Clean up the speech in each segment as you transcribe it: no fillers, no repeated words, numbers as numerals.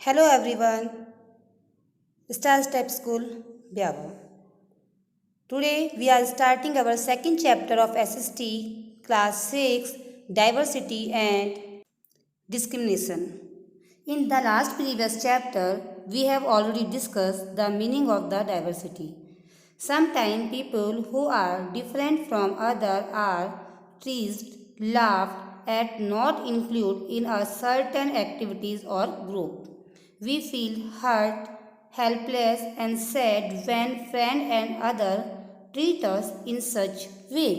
Hello everyone, Star Step School, Byavo. Today we are starting our second chapter of SST, Class 6, Diversity and Discrimination. In the last previous chapter, we have already discussed the meaning of the diversity. Sometimes people who are different from others are teased, laughed at, not included in a certain activities or group. We feel hurt, helpless and sad when friend and other treat us in such way.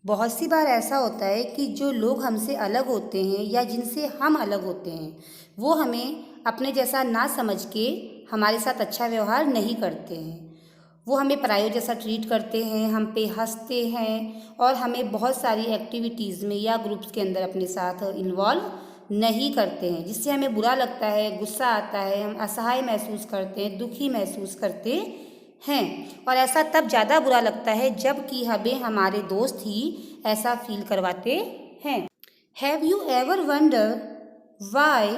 बहुत सी बार ऐसा होता है कि जो लोग हमसे अलग होते हैं या जिनसे हम अलग होते हैं वो हमें अपने जैसा ना समझ के हमारे साथ अच्छा व्यवहार नहीं करते हैं। वो हमें परायों जैसा ट्रीट करते हैं, हम पे हंसते हैं और हमें बहुत सारी एक्टिविटीज़ में या ग्रुप्स के अंदर अपने साथ इन्वॉल्व नहीं करते हैं, जिससे हमें बुरा लगता है, गुस्सा आता है, हम असहाय महसूस करते हैं, दुखी महसूस करते हैं। और ऐसा तब ज़्यादा बुरा लगता है जबकि हमें हमारे दोस्त ही ऐसा फील करवाते हैं। Have you ever wonder why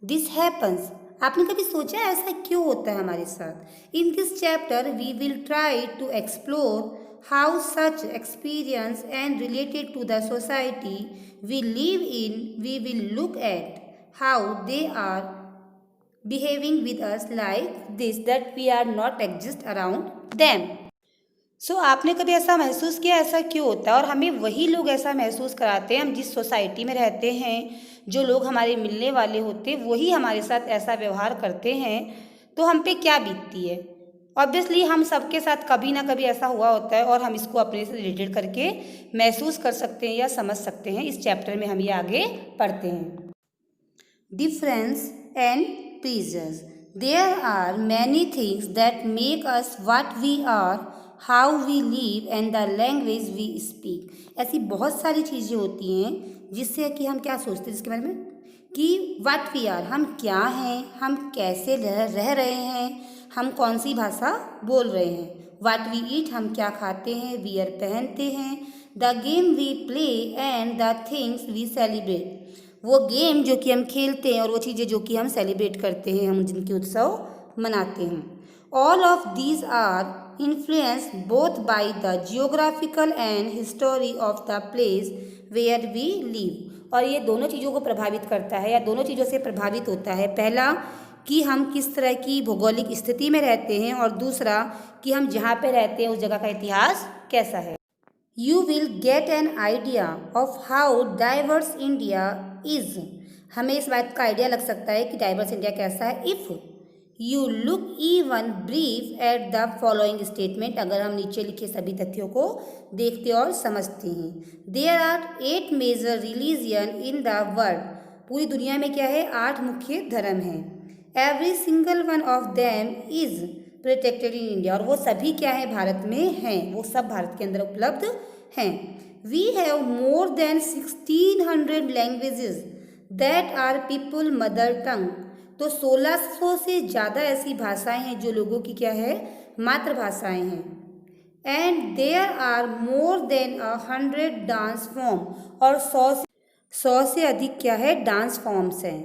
this happens? आपने कभी सोचा ऐसा क्यों होता है हमारे साथ? In this chapter we will try to explore how such experience and related to the society we live in. We will look at how they are behaving with us like this, that we are not exist around them. आपने कभी ऐसा महसूस किया ऐसा क्यों होता है और हमें वही लोग ऐसा महसूस कराते हैं? हम जिस सोसाइटी में रहते हैं, जो लोग हमारे मिलने वाले होते हैं वही हमारे साथ ऐसा व्यवहार करते हैं, तो हम पे क्या बीतती है? ऑब्वियसली हम सबके साथ कभी ना कभी ऐसा हुआ होता है और हम इसको अपने से रिलेटेड करके महसूस कर सकते हैं या समझ सकते हैं। इस चैप्टर में हम ये आगे पढ़ते हैं। Difference and pressures. There are many things that make us what we are, how we live and the language we speak. ऐसी बहुत सारी चीज़ें होती हैं जिससे कि हम क्या सोचते हैं जिसके बारे में कि व्हाट वी आर, हम क्या हैं, हम कैसे रह रहे हैं, हम कौन सी भाषा बोल रहे हैं। व्हाट वी ईट, हम क्या खाते हैं, वियर पहनते हैं, the game we play and the things we celebrate, वो गेम जो कि हम खेलते हैं और वो चीज़ें जो कि हम सेलिब्रेट करते हैं, हम जिनके उत्सव मनाते हैं। All of these are influence both by the geographical and history of the place where we live. और ये दोनों चीज़ों को प्रभावित करता है या दोनों चीज़ों से प्रभावित होता है। पहला कि हम किस तरह की भौगोलिक स्थिति में रहते हैं और दूसरा कि हम जहाँ पे रहते हैं उस जगह का इतिहास कैसा है। You will get an idea of how diverse India is. हमें इस बात का आइडिया लग सकता है कि डाइवर्स इंडिया कैसा है if you look even brief at the following statement. अगर हम नीचे लिखे सभी तथ्यों को देखते और समझते हैं। There are 8 major religion in the world. पूरी दुनिया में क्या है? 8 मुख्य धर्म हैं। Every single one of them is protected in India. और वो सभी क्या है? भारत में हैं, वो सब भारत के अंदर उपलब्ध हैं। We have more than 1600 languages that are people mother tongue. तो 1600 से ज़्यादा ऐसी भाषाएं हैं जो लोगों की क्या है? मातृभाषाएं हैं। And there are more than 100 dance form. और 100 से अधिक क्या है? डांस फॉर्म्स हैं।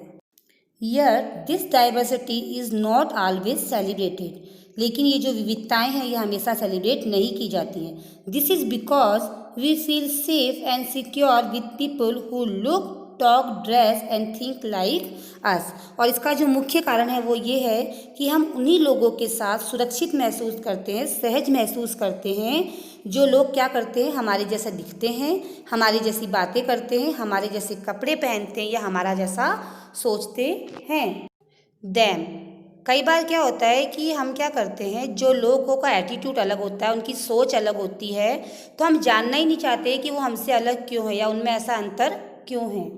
Yet this diversity is not always celebrated. लेकिन ये जो विविधताएं हैं ये हमेशा सेलिब्रेट नहीं की जाती हैं। This is because we feel safe and secure with people who look, talk, dress and think like us. और इसका जो मुख्य कारण है वो ये है कि हम उन्हीं लोगों के साथ सुरक्षित महसूस करते हैं, सहज महसूस करते हैं, जो लोग क्या करते हैं? हमारे जैसा दिखते हैं, हमारी जैसी बातें करते हैं, हमारे जैसे कपड़े पहनते हैं या हमारा जैसा सोचते हैं। दैम, कई बार क्या होता है कि हम क्या करते हैं, जो लोगों का एटीट्यूड अलग होता है, उनकी सोच अलग होती है, तो हम जानना ही नहीं चाहते कि वो हमसे अलग क्यों है या उनमें ऐसा अंतर क्यों है।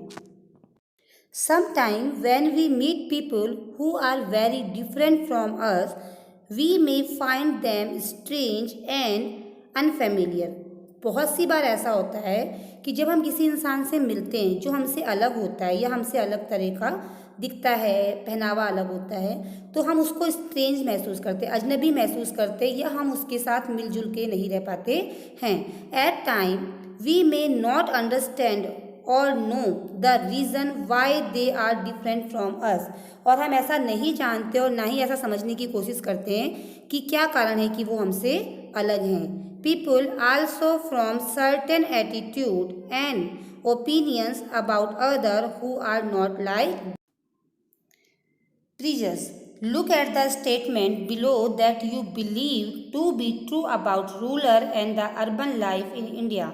Sometime when we meet people who are very different from us, we may find them strange and unfamiliar. बहुत सी बार ऐसा होता है कि जब हम किसी इंसान से मिलते हैं जो हमसे अलग होता है या हमसे अलग तरह का दिखता है, पहनावा अलग होता है, तो हम उसको स्ट्रेंज महसूस करते, अजनबी महसूस करते या हम उसके साथ मिलजुल के नहीं रह पाते हैं। At time we may not understand or know the reason why they are different from us. और हम ऐसा नहीं जानते और ना ही ऐसा समझने की कोशिश करते हैं कि क्या कारण है कि वो हमसे अलग हैं. People also from certain attitude and opinions about other who are not like prejudice. Look at the statement below that you believe to be true about rural and the urban life in India.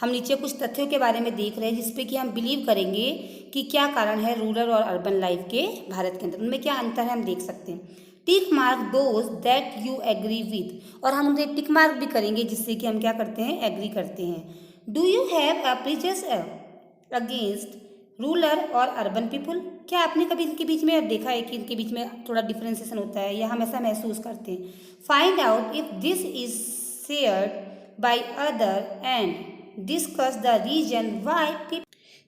हम नीचे कुछ तथ्यों के बारे में देख रहे हैं जिसपे कि हम बिलीव करेंगे कि क्या कारण है रूरल और अर्बन लाइफ के भारत के अंदर, उनमें क्या अंतर है हम देख सकते हैं. Tick mark those that you agree with, और हम उन्हें टिक मार्क भी करेंगे जिससे कि हम क्या करते हैं, एग्री करते हैं. Do you have a prejudice against rural और अर्बन पीपल, क्या आपने कभी इनके बीच में देखा है कि इनके बीच में थोड़ा डिफ्रेंसिएशन होता है या हम ऐसा महसूस करते हैं. Find out if this is shared by other and discuss the reason why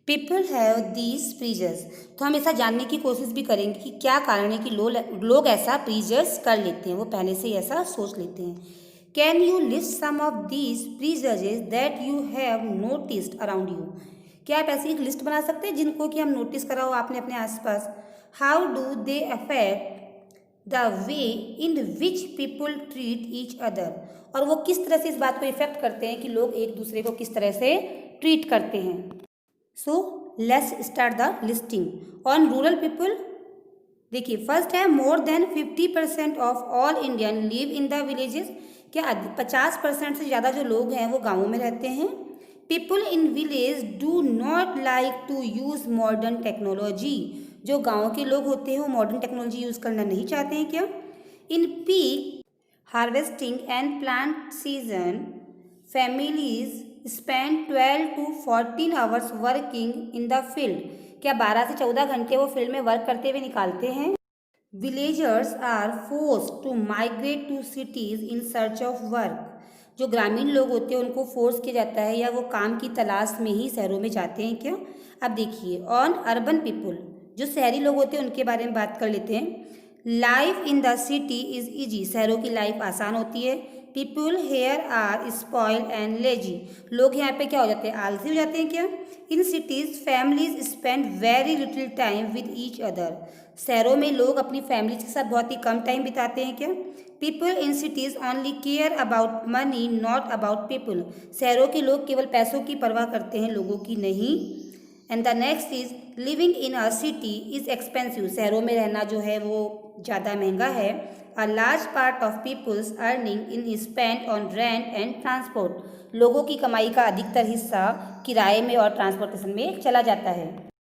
people have these prejudice. तो हम ऐसा जानने की कोशिश भी करेंगे कि क्या कारण है कि लोग ऐसा प्रीजस कर लेते हैं, वो पहले से ही ऐसा सोच लेते हैं. Can you list some of these prejudices that you have noticed around you, क्या आप ऐसी एक लिस्ट बना सकते हैं जिनको कि हम नोटिस करा हो आपने अपने आसपास. How do they affect the way in which people treat each other, और वो किस तरह से इस बात को इफेक्ट करते हैं कि लोग एक दूसरे को किस तरह से ट्रीट करते हैं. So let's start the listing. On rural people देखिए, फर्स्ट है more than 50% of all Indian live in the villages, क्या 50% से ज़्यादा जो लोग हैं वो गाँवों में रहते हैं. People in village do not like to use modern technology, जो गाँव के लोग होते हैं वो मॉडर्न टेक्नोलॉजी यूज़ करना नहीं चाहते हैं क्या. In peak harvesting and plant season families spend 12 to 14 hours working in the field, क्या 12 से 14 घंटे वो फील्ड में वर्क करते हुए निकालते हैं. Villagers are forced to migrate to cities in search of work, जो ग्रामीण लोग होते हैं उनको फोर्स किया जाता है या वो काम की तलाश में ही शहरों में जाते हैं क्या. अब देखिए, ऑन अर्बन पीपल, जो शहरी लोग होते हैं उनके बारे में बात कर लेते हैं. Life in the city is easy, शहरों की लाइफ आसान होती है. People here are spoil and lazy, लोग यहाँ पे क्या हो जाते हैं, आलसी हो जाते हैं क्या. In cities families spend very little time with each other, शहरों में लोग अपनी फैमिलीज के साथ बहुत ही कम टाइम बिताते हैं क्या. People in cities only care about money not about people, शहरों के लोग केवल पैसों की परवाह करते हैं, लोगों की नहीं. And the next is living in a city is expensive, शहरों में रहना जो है वो ज़्यादा महंगा है. A large part of people's earning in spend on rent and transport, लोगों की कमाई का अधिकतर हिस्सा किराए में और ट्रांसपोर्टेशन में चला जाता है.